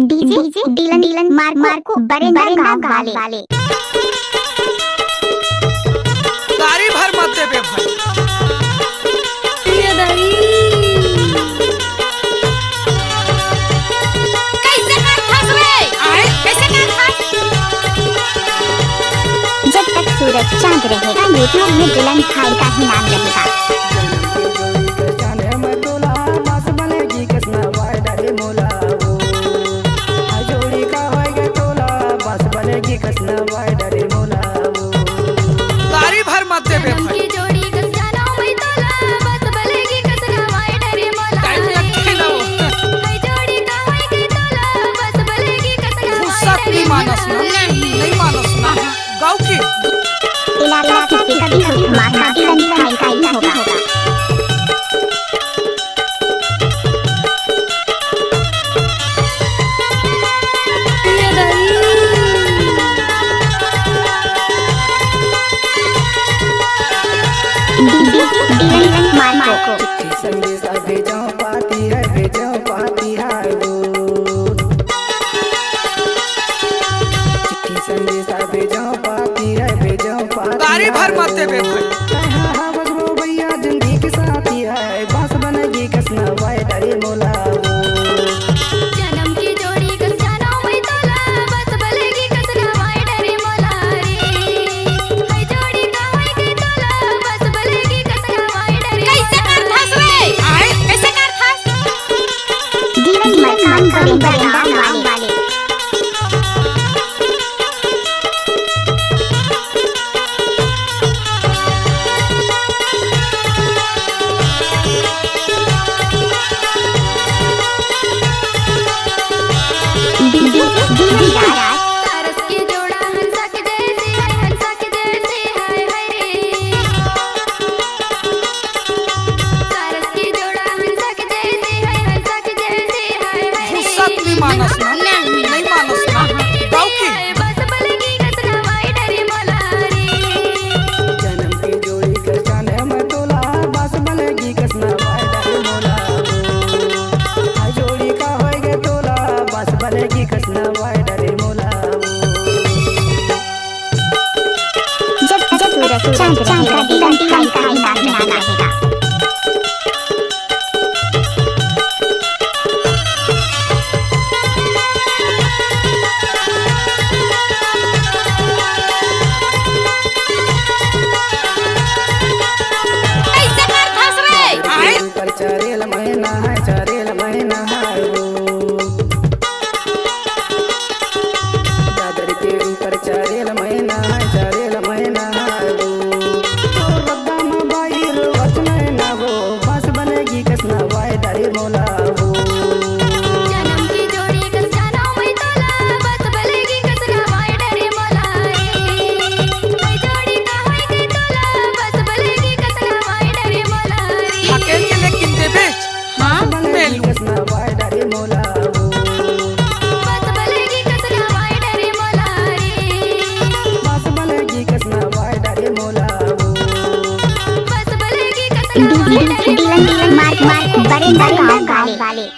DJ Dylan Marco बरेंडा वाले गाड़ी भर मत दे बे भाई। जब तक सूरज चांद रहेगा यूट्यूब में डिलन भाई का ही नाम रहेगा। गाड़ी भर मत दे बे भाई। नहीं मानस ना, नहीं मानस ना। गाँव की इलाका किसी का भी माथा डिलन भाई का ही होगा। डीलन मार्को संदेशा भेजो पाती है वो चिट्ठी संदेशा भेजो पाती है गाड़ी भर मत दे बे भाई। बगरो भैया जिंदगी के साथी है बस बनेगी कसना वाई डरे मोला वो जन्म की जोड़ी कस जाना मैं तोला बस बलेगी कसना वाई डरे मोला रे हाय जोड़ी का वाई के तोला बस बलेगी कसना वाई डरे कैसे कर थास रे आए कैसे कर थास डीलन मार्को बरेंडा वाले सारस की जोड़ा हंसा के जैसे है हंसा के जैसे हाय हाय रे सारस की जोड़ा हंसा के जैसे है हंसा के जैसे हाय हाय रे सब नहीं मानस ना, नहीं मानस ना। गाँव की बस बलेगी कसना वाई डरे मोला रे जन्म की जोड़ी कर जाने मैं तोला बस बनेगी कसना वाई डरे मोला वो हाय जोड़ी का होएगा तोला बस बनेगी कसना वाई